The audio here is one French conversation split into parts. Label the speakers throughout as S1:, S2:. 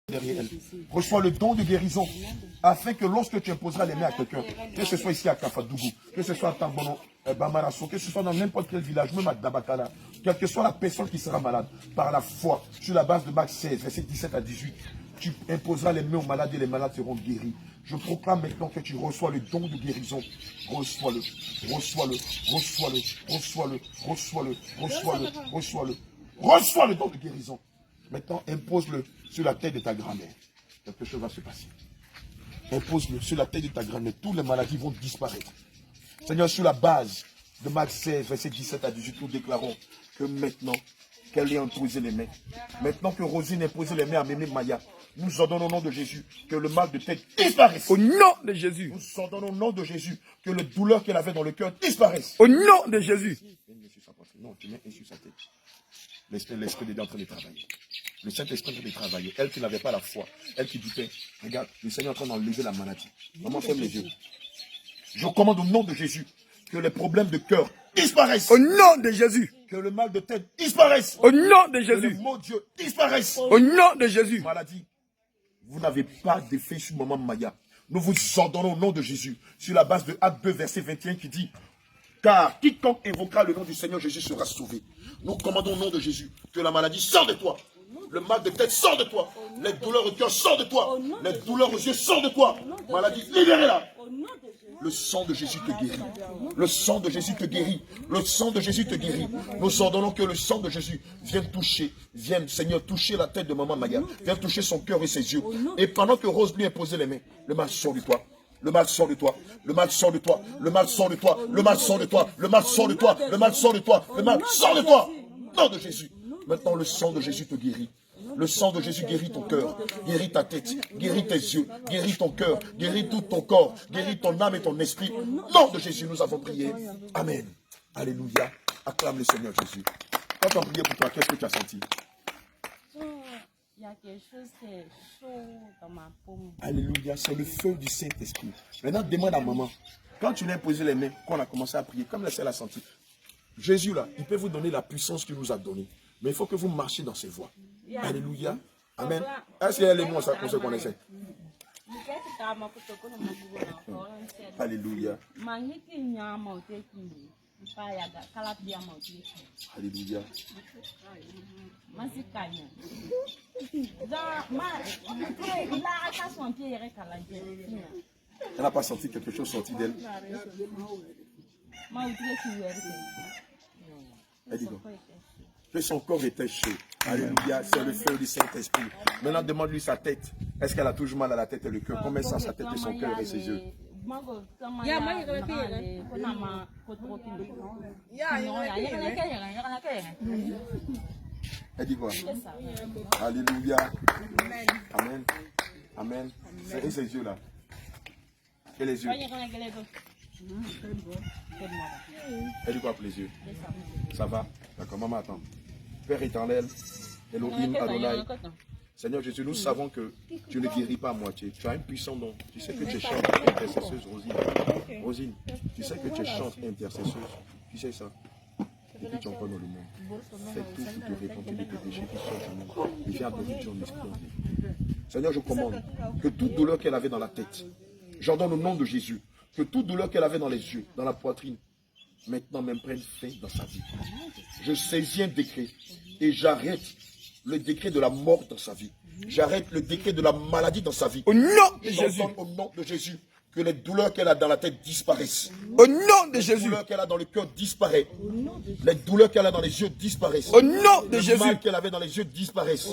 S1: derrière elle. Reçois le don de guérison, afin que lorsque tu imposeras les mains à quelqu'un, que ce soit ici à Kafadougou, que ce soit à Tambono, Bamarasso, que ce soit dans n'importe quel village, même à Dabakala, quelle que soit la personne qui sera malade, par la foi, sur la base de Marc 16, verset 17 à 18, tu imposeras les mains aux malades et les malades seront guéris. Je proclame maintenant que tu reçois le don de guérison. Reçois-le, reçois-le, reçois-le, reçois-le, reçois-le, reçois-le, reçois-le. Reçois le don de guérison. Maintenant, impose-le sur la tête de ta grand-mère. Quelque chose va se passer. Impose-le sur la tête de ta grand-mère. Toutes les maladies vont disparaître. Seigneur, sur la base de Marc 16, verset 17 à 18, nous déclarons que maintenant, qu'elle ait imposé les mains. Maintenant que Rosine a imposé les mains à Mémé Maya, nous ordonnons au nom de Jésus que le mal de tête disparaisse.
S2: Au nom de Jésus.
S1: Nous ordonnons au nom de Jésus que les douleurs qu'elle avait dans le cœur disparaissent.
S2: Au nom de Jésus.
S1: Non, tu mets un sur sa tête. L'esprit de Dieu est en train de travailler. Le Saint-Esprit est en train de travailler. Elle qui n'avait pas la foi, elle qui doutait. Regarde, le Seigneur est en train d'enlever la maladie. Maman, ferme les yeux. Je commande au nom de Jésus que les problèmes de cœur disparaissent.
S2: Au nom de Jésus.
S1: Que le mal de tête disparaisse.
S2: Au nom de
S1: Que
S2: Jésus.
S1: le mot Dieu disparaisse.
S2: Au nom de Jésus.
S1: Maladie, vous n'avez pas d'effet sur maman Maya. Nous vous ordonnons au nom de Jésus, sur la base de Acte 2, verset 21 qui dit: car quiconque invoquera le nom du Seigneur Jésus sera sauvé. Nous commandons au nom de Jésus que la maladie sort de toi. Le mal de tête sort de toi. Les douleurs au cœur sortent de toi. Les douleurs aux yeux sortent de toi. Maladie, libérez-la. Le sang de Jésus te guérit. Le sang de Jésus te guérit. Le sang de Jésus te guérit. Nous ordonnons que le sang de Jésus vienne toucher, vienne, Seigneur, toucher la tête de maman Maya. Vienne toucher son cœur et ses yeux. Et pendant que Rose lui imposait les mains, le mal sort de toi. Le mal sort de toi, le mal sort de toi, le mal sort de toi, le mal sort de toi, le mal sort de toi, le mal sort de toi, le mal sort de toi. Nom de Jésus. Maintenant, le sang de Jésus te guérit. Le sang de Jésus guérit ton cœur, guérit ta tête, guérit tes yeux, guérit ton cœur, guérit tout ton corps, guérit ton âme et ton esprit. Nom de Jésus, nous avons prié. Amen. Alléluia. Acclame le Seigneur Jésus. Quand on priait pour toi, qu'est-ce que tu as senti?
S3: Il y a quelque chose qui est chaud dans ma paume.
S1: Alléluia, c'est le feu du Saint-Esprit. Maintenant, demande à maman, quand tu lui as imposé les mains, qu'on a commencé à prier, comme elle a senti, Jésus là, il peut vous donner la puissance qu'il nous a donnée. Mais il faut que vous marchiez dans ses voies. Alléluia. Amen. Est-ce qu'elle et moi, ça, on se connaissait? Alléluia. Alléluia. Elle n'a pas senti quelque chose sorti d'elle. Elle dit quoi? Que son corps était chaud. Alléluia, c'est le feu du Saint-Esprit. Maintenant, demande-lui sa tête. Est-ce qu'elle a toujours mal à la tête et le cœur? Comment ça, sa tête et son cœur et ses yeux? Elle dit quoi? Alléluia. Amen. Amen. Et ses yeux là? Et les yeux? Elle dit quoi pour les yeux? Ça va? D'accord, maman, attends. Père éternel, Elohim Adonai, Seigneur Jésus, nous savons que tu ne guéris pas à moitié. Tu as un puissant don. Tu sais que tu es chante intercesseuse, Rosine. Rosine, tu sais que tu es chante intercesseuse. Tu sais ça. Et puis tu es encore dans le monde. Fais tout pour te répandre de tes péchés qui sont en nous. Et viens adorer Dieu en esprit en vie. Seigneur, je commande que toute douleur qu'elle avait dans la tête, j'ordonne au nom de Jésus, que toute douleur qu'elle avait dans les yeux, dans la poitrine, maintenant même prenne fin dans sa vie. Je saisis un décret et j'arrête le décret de la mort dans sa vie. J'arrête le décret de la maladie dans sa vie.
S2: Au nom de Jésus.
S1: Au nom de Jésus, que les douleurs qu'elle a dans la tête disparaissent.
S2: Au nom de Jésus.
S1: Les douleurs qu'elle a dans le cœur disparaissent. Les douleurs qu'elle a dans les yeux disparaissent.
S2: Au nom de Jésus.
S1: Le mal qu'elle avait dans les yeux disparaissent.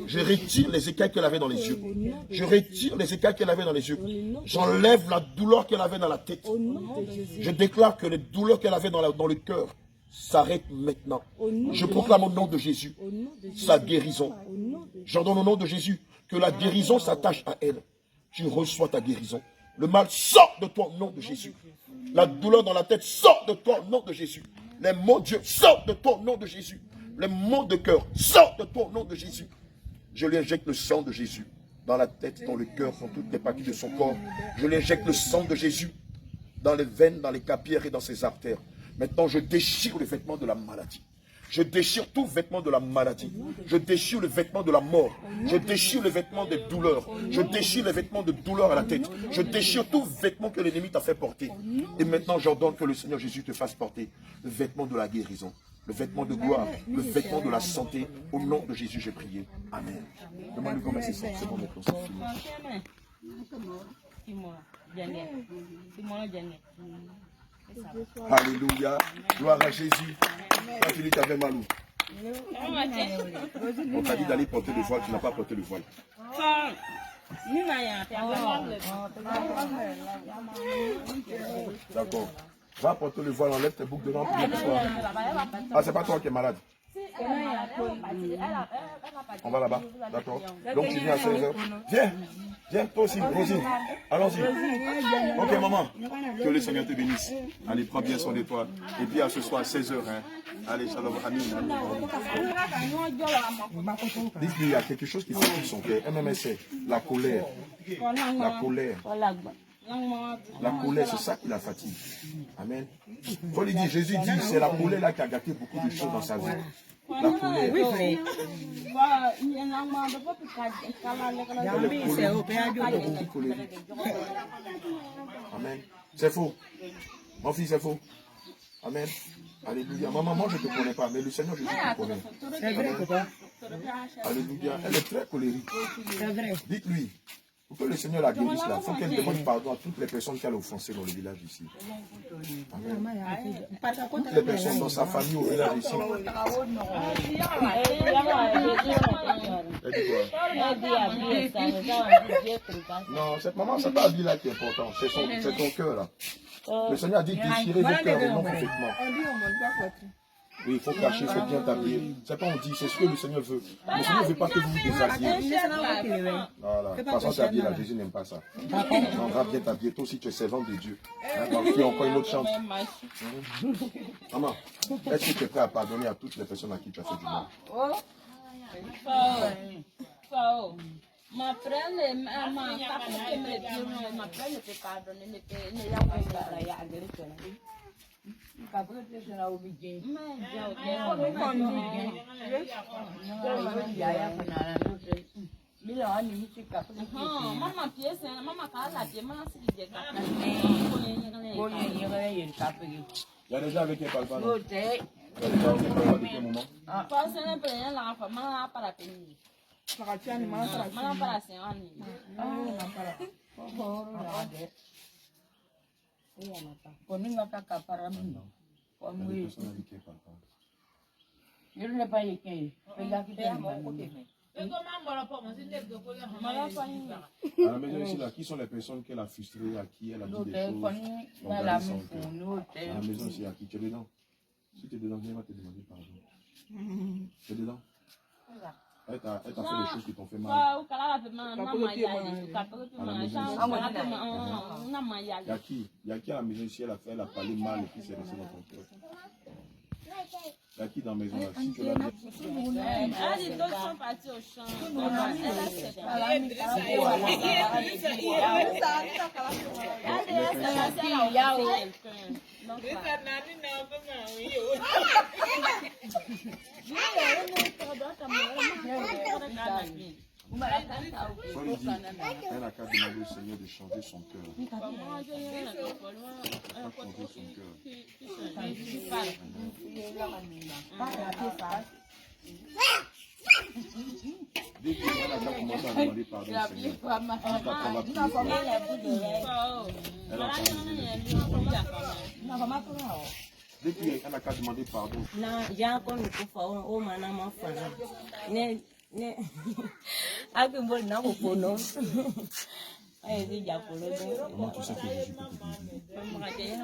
S1: Je retire les écailles qu'elle avait dans les yeux. Je retire les écailles qu'elle avait dans les yeux. J'enlève la douleur qu'elle avait dans la tête. Je déclare que les douleurs qu'elle avait dans le cœur s'arrêtent maintenant. Je proclame au nom de Jésus sa guérison. J'ordonne au nom de Jésus que la guérison s'attache à elle. Tu reçois ta guérison. Le mal sort de toi au nom de Jésus. La douleur dans la tête sort de toi au nom de Jésus. Les mots de Dieu sortent de toi au nom de Jésus. Les mots de cœur sortent de toi au nom de Jésus. Je lui injecte le sang de Jésus dans la tête, dans le cœur, dans toutes les parties de son corps. Je lui injecte le sang de Jésus dans les veines, dans les capillaires et dans ses artères. Maintenant, je déchire les vêtements de la maladie. Je déchire tout vêtement de la maladie. Je déchire le vêtement de la mort. Je déchire le vêtement des douleurs. Je déchire les vêtements de douleur à la tête. Je déchire tout vêtement que l'ennemi t'a fait porter. Et maintenant, j'ordonne que le Seigneur Jésus te fasse porter le vêtement de la guérison, le vêtement de gloire, le vêtement de la santé. Au nom de Jésus, j'ai prié. Amen. Demande-lui comment c'est ça. C'est bon maintenant, c'est fini. Alléluia. Gloire à Jésus. Quand tu dis que tu avais mal où? On t'a dit d'aller porter le voile, tu n'as pas porté le voile. D'accord. Va porter le voile, enlève tes boucles de dents. Ah, c'est pas toi qui es malade. On va là-bas, d'accord. Donc tu viens à 16h. Viens, viens, toi aussi, Rosine. Allons-y. Ok, maman. Que le Seigneur te bénisse. Allez, prends bien soin de toi. Et puis à ce soir, 16h. Hein. Allez, shalom, amin. Dis-lui, il y a quelque chose qui fait son cœur. MMSC, la colère. La colère. La colère, c'est ça qui la fatigue. Amen. Faut lui dire, Jésus dit, c'est la colère là qui a gâté beaucoup de choses dans sa vie. La colère. Amen. C'est faux. Mon fils, c'est faux. Amen. Alléluia. Maman, moi je ne te connais pas, mais le Seigneur Jésus te connaît. Alléluia. Elle est très colérique. Dites-lui. Pour que le Seigneur la guérisse là, il faut qu'elle demande pardon à toutes les personnes qu'elle a offensées dans le village ici. Amen. Toutes les personnes dans sa famille au village ici. Non, cette maman, c'est pas la vie là qui est importante, c'est ton cœur là. Le Seigneur a dit déchirer vos cœurs et non vos vêtements. Oui, il faut cacher, il faut bien t'habiller. C'est pas on dit, c'est ce que le Seigneur veut. Le Seigneur ne veut pas que vous vous déshabillez. Voilà. De toute façon, t'habiller là, Jésus n'aime pas ça. On va bien t'habiller. Toi aussi, tu es servante de Dieu. Il y a encore une autre chance. Maman, est-ce que tu es prêt à pardonner à toutes les personnes à qui tu as fait du mal? Il y a déjà avec qui elle parle pas, non? Il y a déjà avec qui elle parle depuis un moment? À la maison ici, là, qui sont les personnes qu'elle a frustrées, à qui elle a dit des choses qui ont gardé son cœur? À la maison ici, à qui tu es dedans? Si tu es dedans, viens, va te demander pardon. Tu es dedans? Elle t'a fait des choses qui t'ont fait mal. Il y a qui à la maison ici, elle a parlé mal et puis c'est resté dans ton cœur? Il y a qui dans la maison là? Si tu l'as dit.
S3: Les autres sont partis au champ.
S1: Soit il dit, elle a qu'à demander au Seigneur de changer son cœur. Changer son cœur. Dès qu'elle a commencé à demander pardon au Seigneur, dès qu'elle a qu'à demander pardon. Comment tu sais que Jésus peut te guérir?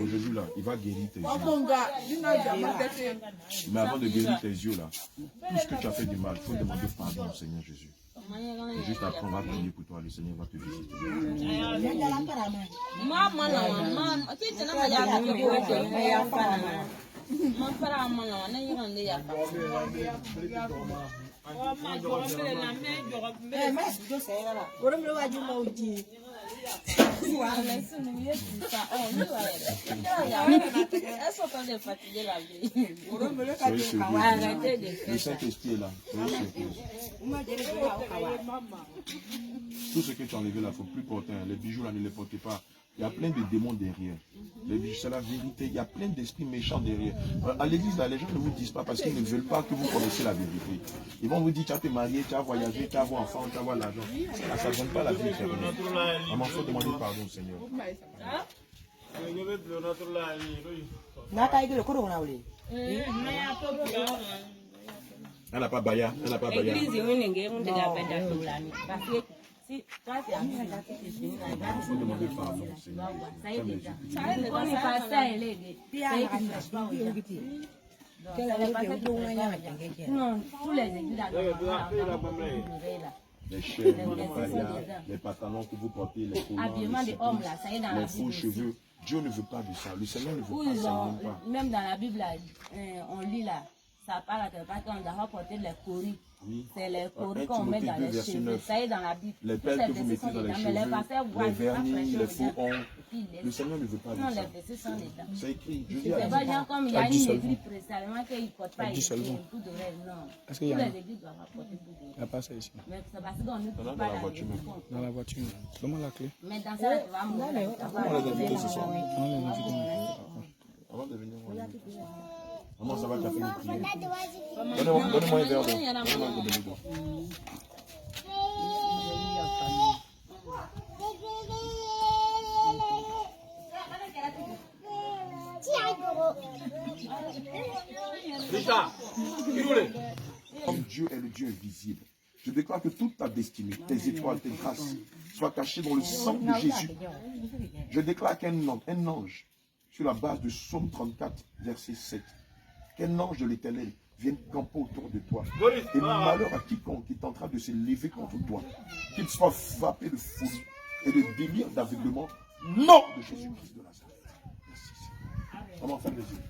S1: Aujourd'hui là, il va guérir tes yeux. Mais avant de guérir tes yeux là, tout ce que tu as fait du mal, il faut demander pardon au Seigneur Jésus. Et juste après, on va prier pour toi, le Seigneur va te visiter. Le Saint-Esprit est là. Tout ce que tu as enlevé là, il ne faut plus porter. Les bijoux là, ne les portez pas. Il y a plein de démons derrière. Les bijoux, c'est la vérité. Il y a plein d'esprits méchants derrière. À l'église, là, les gens ne vous disent pas parce qu'ils ne veulent pas que vous connaissiez la vérité. Ils vont vous dire, tu vas te marier, tu vas voyager, tu vas avoir enfant, tu vas avoir l'argent. Ça ne donne pas la vie éternelle. Il faut demander pardon au Seigneur. Elle n'a pas Baya. Elle n'a pas Baya. Il faut demander pardon au Seigneur. Les cheveux, les paillas, les pantalons que vous portez, les collants, les faux cheveux. Dieu ne veut pas de ça. Le Seigneur ne veut pas ça.
S3: Même dans la Bible, on lit là, ça parle qu'on doit porter les coris. Oui. C'est les coris qu'on met dans les cheveux. Ça est dans la Bible.
S1: Les perles que vous mettez dans les cheveux, les vernis, les faux ongles. Le Seigneur ne veut pas de ça.
S3: Non, les versets sont dedans.
S1: C'est écrit.
S3: C'est pas bien comme il y a une église précisément qu'il ne porte pas ici, bout d'oreille. Non. Tous les églises doivent apporter bout d'oreille. Il n'y a pas ça ici. Mais c'est parce qu'on ne peut pas dans la voiture.
S2: Dans la voiture. Donne-moi la clé.
S3: Mais dans ça, tu vas mourir.
S1: On les inviter ce soir. Avant de venir, maman, ça va, tu as fait une prière. Donnez-moi un verre d'eau. Donnez-moi un verre d'eau. Comme Dieu est le Dieu invisible, je déclare que toute ta destinée, tes étoiles, tes grâces, soient cachées dans le sang de Jésus. Je déclare qu'un ange, sur la base de Psaume 34, verset 7, qu'un ange de l'Éternel vienne camper autour de toi. Et malheur à quiconque qui est en train de se lever contre toi, qu'il soit frappé de folie et de délire d'aveuglement, nom de Jésus-Christ de Nazareth. Merci Seigneur. Comment faire les yeux?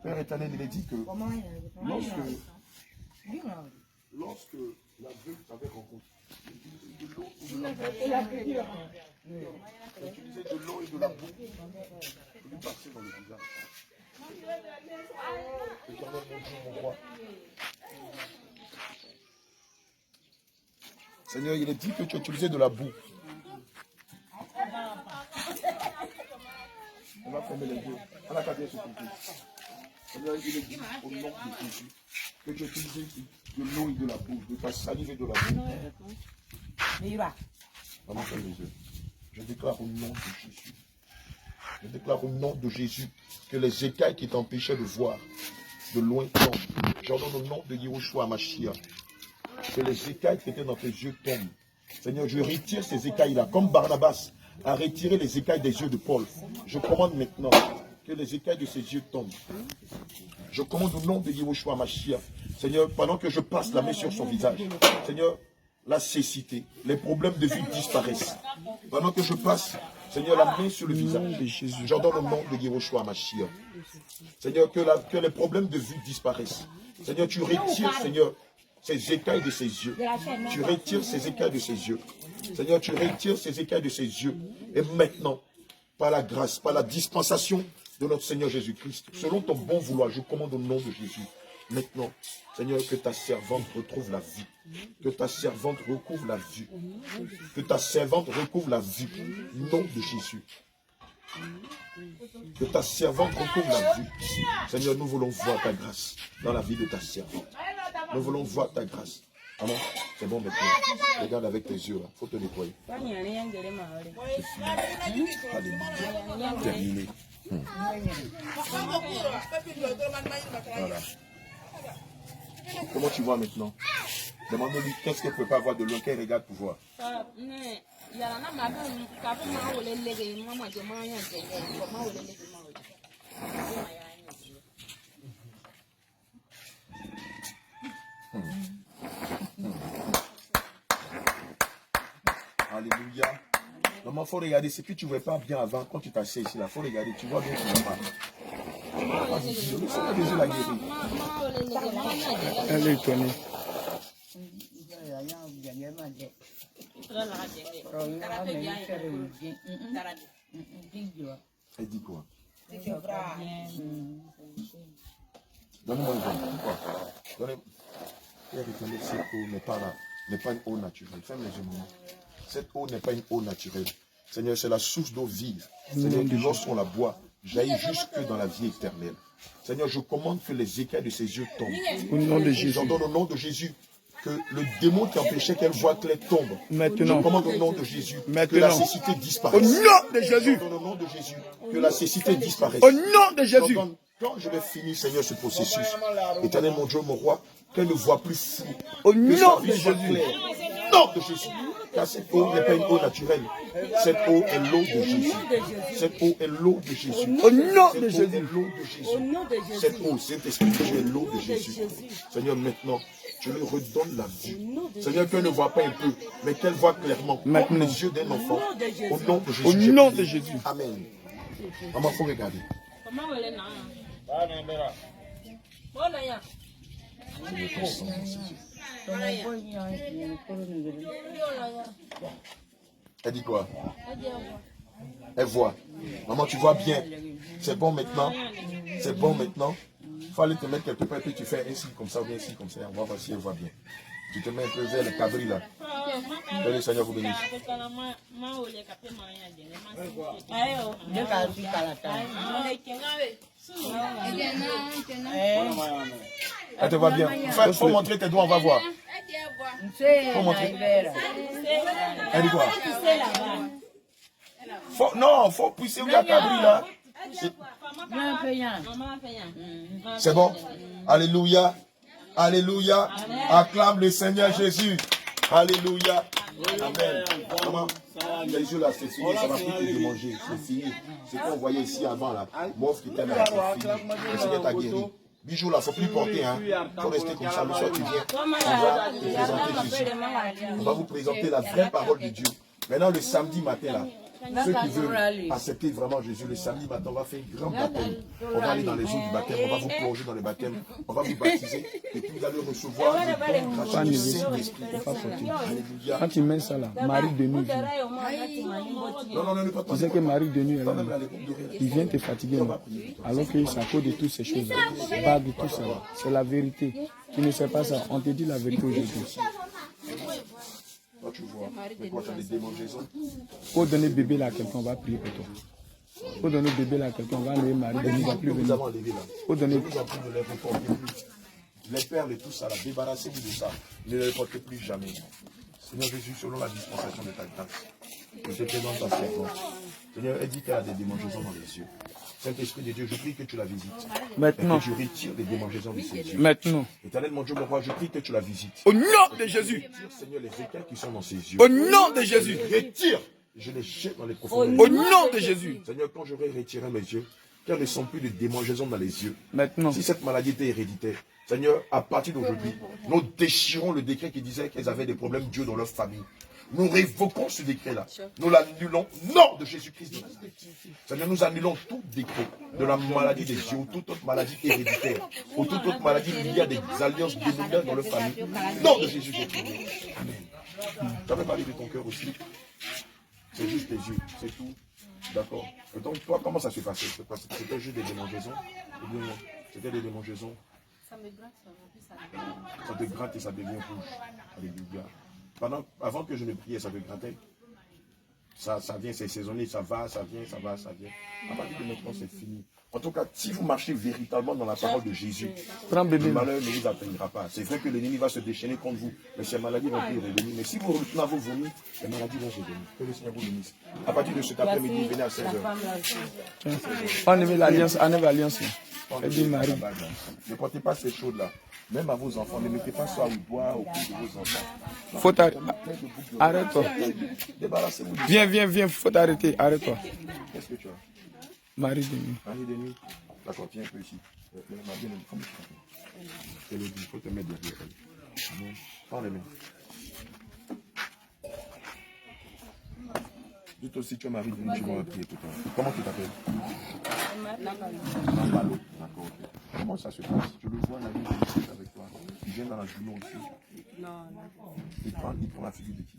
S1: Père éternel, il est dit que lorsque l'aveugle t'avait rencontré, il utilisait de l'eau ou de la boue. Il utilisait de l'eau et de la boue pour lui passer dans le visage. Éternel, mon Dieu, mon roi. Seigneur, il est dit que tu utilisais de la boue. On va fermer les yeux. On a qu'à bien se couper. Seigneur, il est dit au nom de Jésus que tu utilises de l'eau et de la boue, de ta salive et de la boue. On va fermer les yeux. Je déclare au nom de Jésus. Je déclare au nom de Jésus que les écailles qui t'empêchaient de voir de loin tombent. J'ordonne au nom de Yehoshua Mashiach que les écailles qui étaient dans tes yeux tombent. Seigneur, je retire ces écailles-là, comme Barnabas a retiré les écailles des yeux de Paul. Je commande maintenant que les écailles de ses yeux tombent. Je commande au nom de Yehoshua Mashiach. Seigneur, pendant que je passe la main sur son visage, Seigneur, la cécité, les problèmes de vie disparaissent. Pendant que je passe, Seigneur, la main sur le visage, j'ordonne au nom de Yehoshua Mashiach. Seigneur, que les problèmes de vie disparaissent. Seigneur, tu retires, Seigneur, ces écailles de ses yeux. Tu retires ces écailles de ses yeux. Seigneur, tu retires ces écailles de ses yeux. Et maintenant, par la grâce, par la dispensation de notre Seigneur Jésus-Christ, selon ton bon vouloir, je commande au nom de Jésus. Maintenant, Seigneur, que ta servante retrouve la vie. Que ta servante recouvre la vie. Que ta servante recouvre la vie. Nom de Jésus. Que ta servante recouvre la vie. Seigneur, nous voulons voir ta grâce dans la vie de ta servante. Nous voulons voir ta grâce. Maman, c'est bon maintenant. Regarde avec tes yeux là. Il faut te nettoyer. C'est fini. Alléluia. Terminé. Voilà. Comment tu vois maintenant? Demande-lui qu'est-ce qu'elle ne peut pas voir de loin, qu'elle regarde pour voir. Alléluia. Maman, il faut regarder ce que tu ne vois pas bien avant quand tu t'assieds ici. Il faut regarder, tu vois bien que tu ne vois pas.
S2: Elle est étonnée.
S1: Elle dit quoi? Donnez-moi une jambe. Quoi? Donnez-moi. Cette eau n'est pas là, n'est pas une eau naturelle. Ferme les yeux, maman. Cette eau n'est pas une eau naturelle. Seigneur, c'est la source d'eau vive. Seigneur, que lorsqu'on la boit, jaillit jusque dans la vie éternelle. Seigneur, je commande que les écailles de ses yeux tombent.
S2: Au nom de Jésus.
S1: J'ordonne au nom de Jésus que le démon qui empêchait qu'elle voie clair tombe.
S2: Maintenant.
S1: Je commande au nom de Jésus
S2: Maintenant.
S1: que la cécité disparaisse.
S2: Au nom de Jésus.
S1: J'ordonne au nom de Jésus que la cécité disparaisse.
S2: Au nom de Jésus.
S1: J'ordonne, quand je vais finir, Seigneur, ce processus, Éternel, mon Dieu, mon roi, qu'elle ne voit plus flou.
S2: Au nom de Jésus.
S1: Au nom de Jésus. Car cette eau n'est pas une eau naturelle. Cette eau est l'eau de Jésus. Cette eau est l'eau de Jésus.
S2: Au nom de Jésus.
S1: Cette eau, Saint-Esprit, tu es l'eau de Jésus. Seigneur, maintenant, tu lui redonnes la vie. Seigneur, qu'elle ne voit pas un peu, mais qu'elle voit clairement, comme les yeux d'un enfant. Au nom de Jésus.
S2: Au nom de Jésus.
S1: Amen. Maman, il faut regarder. Elle dit quoi? Elle voit. Maman, tu vois bien. C'est bon maintenant. C'est bon maintenant. Il faut aller te mettre quelque part et puis tu fais ainsi comme ça ou bien ainsi comme ça. On va voir si elle voit bien. Tu te mets un peu vers le cabri là. Que le Seigneur vous bénisse. Elle te voit bien. Il faut montrer tes doigts, on va voir. Il faut montrer. Elle dit quoi? Non, il faut pousser où il y a cabri là. C'est bon? Alléluia. Alléluia. Acclame le Seigneur Jésus. Alléluia. Amen. Maman, les yeux là, c'est fini. Ça va plus te démanger. C'est fini. Ce qu'on voyait ici avant là. Mauve qui était là, c'est fini. Le Seigneur t'a guéri. Bijoux là, il ne faut plus porter. Hein. Il faut rester comme ça. Le soir, tu viens. On va vous présenter la vraie parole de Dieu. Maintenant, le samedi matin là. Ceux qui veulent accepter vraiment Jésus, le samedi matin, on va faire un grand baptême. On va aller dans les eaux du baptême, on va vous plonger dans le baptême, on va vous baptiser, et puis vous allez recevoir le don grâce du Saint-Esprit. Alléluia.
S2: Quand tu mets ça là, Marie de nuit.
S1: Non,
S2: tu sais que Marie de nuit, il vient te fatiguer, non? Alors que c'est à cause de toutes ces choses. Pas de tout ça. C'est la vérité. Tu ne sais pas ça. On te dit la vérité aujourd'hui.
S1: Toi, tu vois, mais quand tu as des démangeaisons.
S2: Faut donner bébé là à quelqu'un, on va prier pour toi. Faut donner bébé là à quelqu'un, on va enlever Marie de nuit, il ne va plus venir. Faut donner. Je vous en prie de les réformer plus. Les perles et tout ça, là, débarrassez-vous de ça. Ne les portez plus jamais. Seigneur Jésus, selon la dispensation de ta grâce, je te présente ta servante. Seigneur, elle dit qu'elle a des démangeaisons dans les yeux. Saint-Esprit de Dieu, je prie que tu la visites. Maintenant.
S1: Et que tu retires les démangeaisons de ses yeux.
S2: Maintenant.
S1: Éternel, mon Dieu, mon roi, je prie que tu la visites.
S2: Au nom de Jésus.
S1: Retire, Seigneur, les écailles qui sont dans ses yeux.
S2: Au nom de Jésus.
S1: Retire. Je les jette dans les profondeurs.
S2: Au nom de Jésus.
S1: Seigneur, quand j'aurai retiré mes yeux, qu'elles ne sont plus de démangeaisons dans les yeux.
S2: Maintenant.
S1: Si cette maladie était héréditaire, Seigneur, à partir d'aujourd'hui, nous déchirons le décret qui disait qu'elles avaient des problèmes Dieu dans leur famille. Nous révoquons ce décret-là. Nous l'annulons. Nom de Jésus-Christ. Seigneur, nous annulons tout décret de la maladie des yeux ou toute autre maladie héréditaire ou toute autre maladie liée à des alliances démoniaques dans leur famille. Nom de Jésus-Christ. Amen. Tu avais parlé de ton cœur aussi. C'est juste tes yeux. C'est tout. D'accord. Et donc, toi, comment ça s'est passé? C'était juste des démangeaisons? C'était des démangeaisons?
S3: Ça me gratte,
S1: ça te gratte et ça devient rouge. Alléluia. Avant que je ne priais, ça te grattait. Ça vient, c'est saisonnier, ça va, ça vient, ça va, ça vient. À partir de maintenant, c'est fini. En tout cas, si vous marchez véritablement dans la parole de Jésus, le malheur ne vous atteindra pas. C'est vrai que l'ennemi va se déchaîner contre vous, mais ces maladies vont plus revenir. Mais si vous retournez à vos vomis, les maladies vont revenir. Que le Seigneur vous bénisse. À partir de cet après-midi, venez à 16h.
S2: Enlevez l'alliance, enlevez l'alliance. Elle dit Marie.
S1: Ne portez pas ces choses-là. Même à vos enfants, ne mettez pas ça au bois, au cou de vos enfants.
S2: Faut arrête-toi.
S1: Débarrassez-vous.
S2: Viens, faut t'arrêter, arrête-toi.
S1: Qu'est-ce que tu as?
S2: Marie de nuit.
S1: Marie de nuit. D'accord, viens un peu ici. Il faut te mettre derrière elle. Prends les mains. Dites aussi, tu es Marie de nuit, tu vas prier tout à l'heure. Comment tu t'appelles? Malo. D'accord, ok. Comment ça se passe? Je le vois, Marie de nuit avec toi. Il vient dans la journée aussi.
S3: Non.
S1: Il prend la figure de qui?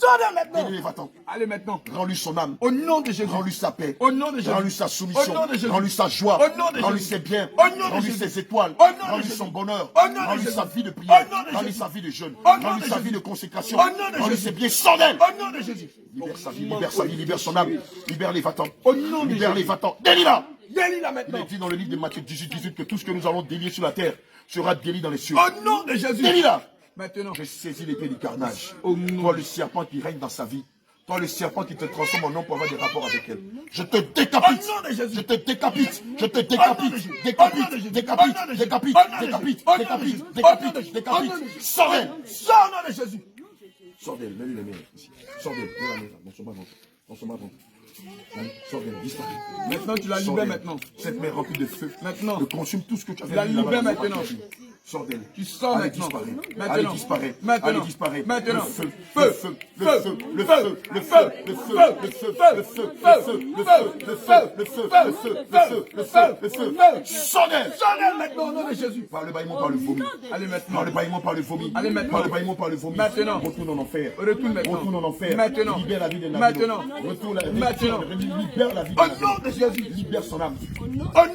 S2: Sors maintenant.
S1: Bénis-le, va-t'en.
S2: Allez maintenant.
S1: Rends-lui son âme.
S2: Au nom de Jésus.
S1: Rends-lui sa paix.
S2: Au nom de Jésus.
S1: Rends-lui sa soumission.
S2: Au nom de Jésus.
S1: Rends-lui sa joie.
S2: Au nom de
S1: Rends-lui
S2: Jésus.
S1: ses biens.
S2: Au nom de
S1: Rends-lui
S2: Jésus.
S1: ses étoiles.
S2: Au nom de
S1: Rends-lui
S2: Jésus.
S1: son bonheur.
S2: Au nom de
S1: Rends-lui
S2: Jésus.
S1: sa vie de
S2: Au
S1: prière.
S2: nom de
S1: Rends-lui
S2: Jésus.
S1: sa vie de jeûne.
S2: Au nom
S1: Rends-lui
S2: de
S1: sa
S2: Jésus.
S1: vie de consécration.
S2: Au nom de
S1: Rends-lui
S2: Jésus.
S1: ses biens. Sors d'elle.
S2: Au nom de Jésus.
S1: Libère sa vie, libère sa vie, libère son âme. Libère-les, va-t'en.
S2: Au nom de
S1: Libère-les,
S2: Jésus.
S1: va-t'en. Délie-la.
S2: Délie-la
S1: Il
S2: maintenant.
S1: est dit dans le livre de Matthieu 18 que tout ce que nous allons délier sur la terre sera délié dans les cieux.
S2: Au nom de Jésus.
S1: Délie-la.
S2: Maintenant.
S1: Je saisis l'épée du carnage.
S2: Au nom.
S1: Toi, le serpent qui règne dans sa vie. Toi, le serpent qui te transforme en homme pour avoir des rapports avec elle. Je te décapite.
S2: Au nom de Jésus.
S1: Je te décapite. Je te
S2: Au nom de
S1: décapite.
S2: Jésus.
S1: Décapite.
S2: Au nom de Jésus.
S1: Décapite.
S2: Au nom de Jésus.
S1: Décapite.
S2: Au nom de Jésus.
S1: Décapite.
S2: Au nom de
S1: Décapite.
S2: Jésus.
S1: Décapite.
S2: Au nom de
S1: Décapite.
S2: Jésus.
S1: Sors d'elle.
S2: Sors au nom de Jésus.
S1: Sors d'elle. Mets-lui les mains ici. Sors d'elle. Mets la main là, dans son bas-ventre. Dans son bas-ventre. Sors d'elle. Disparaît.
S2: Maintenant, tu la
S1: Sors
S2: libères
S1: d'elle.
S2: maintenant.
S1: Cette main remplie de feu.
S2: Maintenant.
S1: Je consume tout ce que tu as fait.
S2: La libère maintenant.
S1: Sors d'elle.
S2: Tu sors
S1: Allez,
S2: maintenant.
S1: disparaît.
S2: Maintenant.
S1: Allez, disparaît.
S2: Maintenant.
S1: Allez, disparaît.
S2: Maintenant.
S1: Le feu.
S2: Feu.
S1: Le feu. Le
S2: Feu.
S1: feu. Le
S2: Feu.
S1: feu. Le
S2: Feu.
S1: feu. Le feu. Le feu. Le feu. Le feu. Le feu. Le feu. Le feu. Le feu. Le feu. Le feu. Sors d'elle.
S2: Sors d'elle maintenant au nom de Jésus.
S1: Par le bâillement, par le vomi.
S2: Allez maintenant.
S1: Par le bâillement, par le vomi.
S2: Allez maintenant.
S1: Par le bâillement, par le vomi.
S2: Maintenant.
S1: Retourne en enfer.
S2: Retourne maintenant.
S1: Retourne en enfer.
S2: Maintenant.
S1: Libère la vie de Nabino.
S2: Maintenant.
S1: Retourne la
S2: Maintenant.
S1: Libère la vie de
S2: Au
S1: Nabino.
S2: nom de Jésus.
S1: Libère son âme.
S2: Au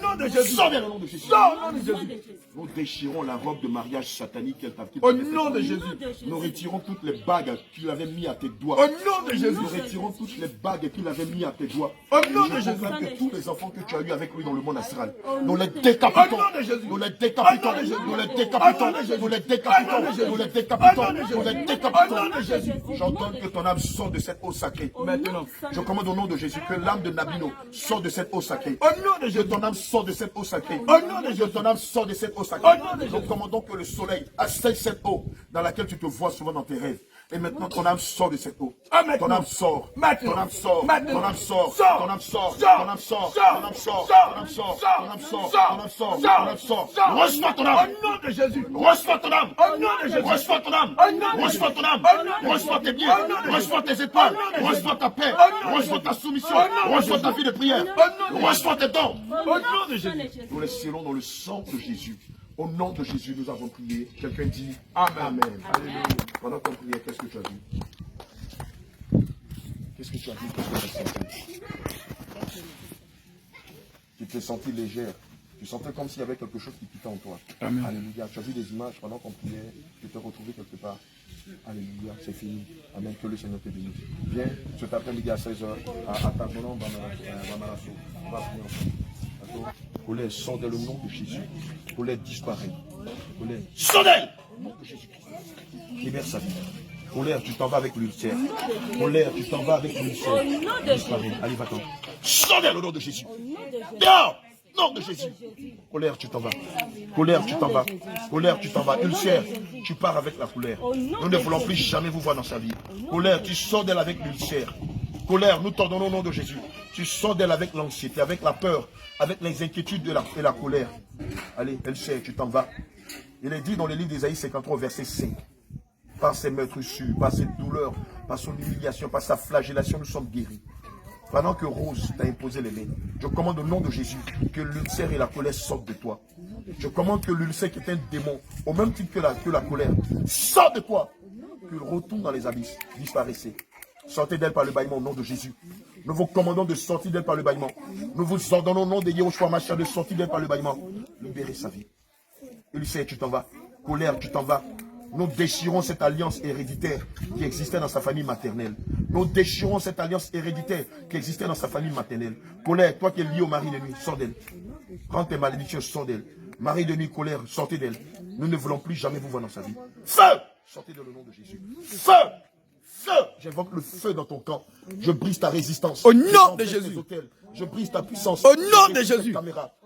S2: nom de Jésus.
S1: Sors d'elle au nom de Jésus.
S2: Sors au nom de Jésus.
S1: Nous déchirons la robe de mariage satanique qu'elle t'a
S2: Au nom de Jésus.
S1: Nous retirons toutes les bagues qu'il avait mis à tes doigts.
S2: Au nom de Jésus.
S1: Nous retirons toutes les bagues qu'il avait mis à tes doigts.
S2: Au nom de
S1: Je
S2: Jésus.
S1: proclame que tous les enfants que tu as eu avec lui dans le monde astral, nous les décapitons.
S2: Au nom de Jésus.
S1: Nous les décapitons.
S2: Au nom de Jésus.
S1: Nous les décapitons.
S2: Au nom de Jésus.
S1: Nous les décapitons.
S2: Au nom de Jésus.
S1: Nous les décapitons.
S2: Au nom de Jésus.
S1: Nous les
S2: Au nom
S1: décapitons.
S2: de Jésus.
S1: J'ordonne que ton âme sorte de cette eau sacrée.
S2: Maintenant.
S1: Je commande au nom de Jésus que l'âme de Nabino sorte de cette eau sacrée.
S2: Au nom de
S1: Que
S2: Jésus.
S1: ton âme sorte de cette eau sacrée.
S2: Au nom de
S1: Que
S2: Jésus.
S1: ton âme sorte de cette eau
S2: Au
S1: sacrée.
S2: nom de Jésus.
S1: Nous commandons que le soleil assèche cette eau dans laquelle tu te vois souvent dans tes rêves. Et maintenant, ton âme sort de cette eau.
S2: Ah, maintenant.
S1: Ton âme sort.
S2: Maintenant.
S1: Ton âme sort.
S2: Maintenant.
S1: Ton âme sort.
S2: Sors.
S1: Ton âme sort.
S2: Sors.
S1: Ton âme sort.
S2: Sors.
S1: Ton âme sort.
S2: Sors.
S1: Ton âme sort.
S2: Sors.
S1: Ton âme sort.
S2: Sors.
S1: Ton âme sort.
S2: Sors.
S1: Ton âme sort.
S2: Sors.
S1: Reçois ton
S2: Au
S1: âme.
S2: nom de Jésus.
S1: Reçois ton âme.
S2: Au nom de Jésus.
S1: Reçois ton âme.
S2: Au nom de
S1: Reçois
S2: Jésus.
S1: ton âme.
S2: Au nom de
S1: Reçois
S2: Jésus.
S1: tes biens.
S2: Au nom de
S1: Reçois
S2: Jésus.
S1: tes étoiles.
S2: Au nom de Jésus.
S1: Reçois ta paix.
S2: Au nom de
S1: Reçois
S2: Jésus.
S1: ta soumission.
S2: Au nom de
S1: Reçois
S2: Jésus.
S1: ta vie de prière.
S2: Au nom de
S1: Reçois tes dons.
S2: Au nom de Jésus.
S1: Nous les scellons dans le sang de Jésus. Au nom de Jésus, nous avons prié. Quelqu'un dit
S2: Amen.
S1: Amen. Alléluia. Pendant qu'on priait, qu'est-ce que tu as vu? Qu'est-ce que tu as vu? Qu'est-ce que tu as senti? Tu t'es senti légère. Tu sentais comme s'il y avait quelque chose qui piquait en toi.
S2: Amen.
S1: Alléluia. Tu as vu des images pendant qu'on priait. Tu t'es retrouvé quelque part. Alléluia. C'est fini. Amen. Que le Seigneur te bénisse. Viens cet après-midi à 16h à Tabonon, Bamarasso. On va prier ensemble. D'accord? Colère, sors de le nom de Jésus. Colère disparaît. Colère, sors d'elle! Au nom de Jésus-Christ. Libère sa vie. Colère, tu t'en vas avec l'ulcère. Colère, tu t'en vas avec l'ulcère. Disparaît. Allez, va-t'en. Sors d'elle au nom de Jésus. Dehors! Nom de Jésus. Colère, tu t'en vas. Colère, tu t'en vas. Colère, tu t'en vas. Ulcère, tu pars avec la colère. Nous ne voulons plus jamais vous voir dans sa vie. Colère, tu sors d'elle avec l'ulcère. Colère, nous t'ordonnons au nom de Jésus. Tu sors d'elle avec l'anxiété, avec la peur, avec les inquiétudes et la colère. Allez, ulcère, tu t'en vas. Il est dit dans le livre d'Ésaïe 53, verset 5. Par ses meurtrissures, par ses douleurs, par son humiliation, par sa flagellation, nous sommes guéris. Pendant que Rose t'a imposé les mains, je commande au nom de Jésus que l'ulcère et la colère sortent de toi. Je commande que l'ulcère qui est un démon, au même titre que la colère, sorte de toi. Qu'il retourne dans les abysses. Disparaissez. Sortez d'elle par le bâillement au nom de Jésus. Nous vous commandons de sortir d'elle par le bâillement. Nous vous ordonnons au nom de Yehoshua Mashiach de sortir d'elle par le bâillement. Libérez sa vie. Ulcère, tu t'en vas. Colère, tu t'en vas. Nous déchirons cette alliance héréditaire qui existait dans sa famille maternelle. Nous déchirons cette alliance héréditaire qui existait dans sa famille maternelle. Colère, toi qui es lié au mari de nuit, sors d'elle. Prends tes malédictions, sors d'elle. Mari de nuit, colère, sortez d'elle. Nous ne voulons plus jamais vous voir dans sa vie. Feu! Sortez de le nom de Jésus. Feu! Feu! J'invoque le feu dans ton camp. Je brise ta résistance.
S2: Au nom de Jésus.
S1: Je brise ta puissance.
S2: Au nom de Jésus.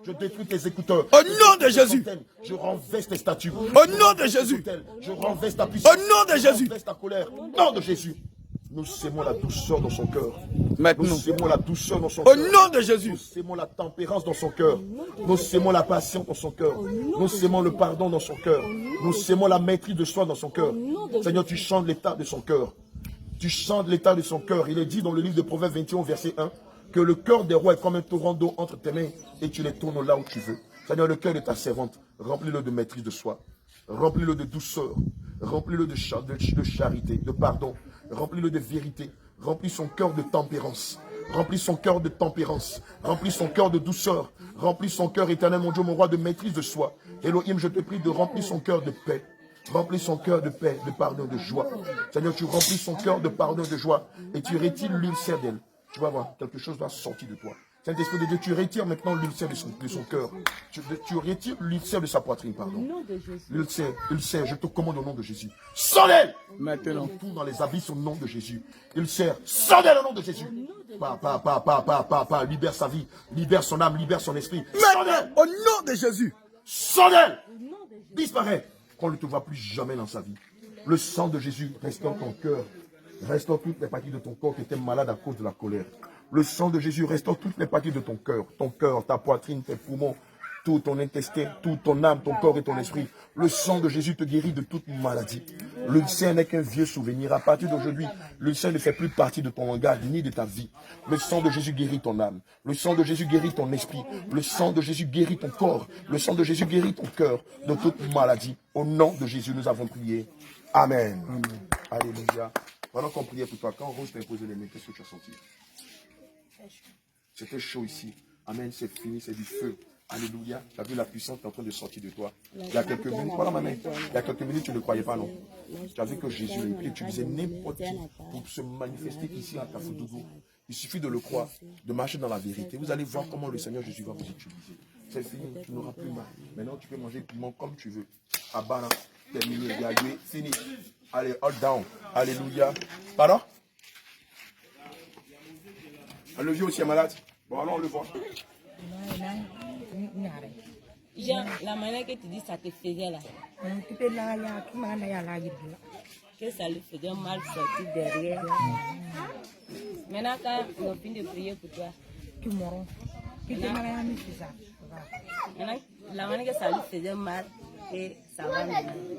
S1: Je détruis tes écouteurs.
S2: Au nom de Jésus.
S1: Je renverse tes statues.
S2: Au nom de Jésus.
S1: Je renverse ta puissance.
S2: Au nom de Jésus.
S1: Je renverse ta colère. Au nom de Jésus. Nous sémons la douceur dans son cœur.
S2: Maintenant.
S1: Nous sémons la douceur dans son
S2: Au
S1: cœur.
S2: nom de Jésus.
S1: Nous sémons la tempérance dans son cœur. Nous sémons la patience dans son cœur. Nous sémons le pardon dans son cœur. Nous sémons la maîtrise de soi dans son cœur. Seigneur, tu chantes l'état de son cœur. Tu chantes l'état de son cœur. Il est dit dans le livre de Proverbes 21, verset 1, que le cœur des rois est comme un torrent d'eau entre tes mains et tu les tournes là où tu veux. Seigneur, le cœur de ta servante, remplis-le de maîtrise de soi. Remplis-le de douceur. Remplis-le de charité, de pardon. Remplis-le de vérité. Remplis son cœur de tempérance. Remplis son cœur de tempérance. Remplis son cœur de douceur. Remplis son cœur, éternel, mon Dieu, mon roi, de maîtrise de soi. Elohim, je te prie de remplir son cœur de paix. Remplis son cœur de paix, de pardon, de joie. Seigneur, tu remplis son cœur de pardon, de joie. Et tu retires l'ulcère d'elle. Tu vas voir, quelque chose va sortir de toi. Saint-Esprit de Dieu, tu retires maintenant l'ulcère de son cœur. Tu retires l'ulcère de sa poitrine, pardon. Ulcère, je te commande au nom de Jésus. Sors-elle! Maintenant. Tout dans les abysses au nom de Jésus. Ulcère, sors-elle au nom de Jésus. Libère sa vie, libère son âme, libère son esprit. Sors-elle!
S2: Au nom de Jésus.
S1: Sors-elle! Disparaît. Qu'on ne te voit plus jamais dans sa vie. Le sang de Jésus restaure ton cœur. Restaure toutes les parties de ton corps qui étaient malades à cause de la colère. Le sang de Jésus restaure toutes les parties de ton cœur, ta poitrine, tes poumons, tout ton intestin, toute ton âme, ton corps et ton esprit. Le sang de Jésus te guérit de toute maladie. L'ulcère n'est qu'un vieux souvenir. À partir d'aujourd'hui, l'ulcère ne fait plus partie de ton langage ni de ta vie. Le sang de Jésus guérit ton âme. Le sang de Jésus guérit ton esprit. Le sang de Jésus guérit ton corps. Le sang de Jésus guérit ton cœur de toute maladie. Au nom de Jésus, nous avons prié. Amen. Amen. Alléluia. Pendant qu'on priait pour toi, quand Rose t'a imposé les mains, qu'est-ce que tu as senti? C'était chaud ici. Amen, c'est fini, c'est du feu. Alléluia. Tu as vu la puissance qui est en train de sortir de toi. Il y a quelques minutes, voilà ma main. Il y a quelques minutes, tu ne croyais pas, non? Tu as vu que Jésus est pris. Tu disais n'importe qui pour se manifester ici à Kafodougou. Il suffit de le croire, de marcher dans la vérité. Vous allez voir comment le Seigneur Jésus va vous utiliser. C'est fini, tu n'auras plus mal. Maintenant, tu peux manger piment comme tu veux. Abana, terminé, Yahweh, fini. Allez, hold down. Alléluia. Pardon? Le vieux aussi est malade. Bon, alors on le voit.
S3: Jean, la manière que tu dis ça te faisait là. Que ça lui faisait mal sortir derrière. Maintenant, quand on a fini de prier pour toi. Maintenant, la manière que ça lui faisait mal, et ça va.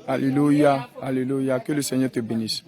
S2: Alléluia, alléluia. Que le Seigneur te bénisse.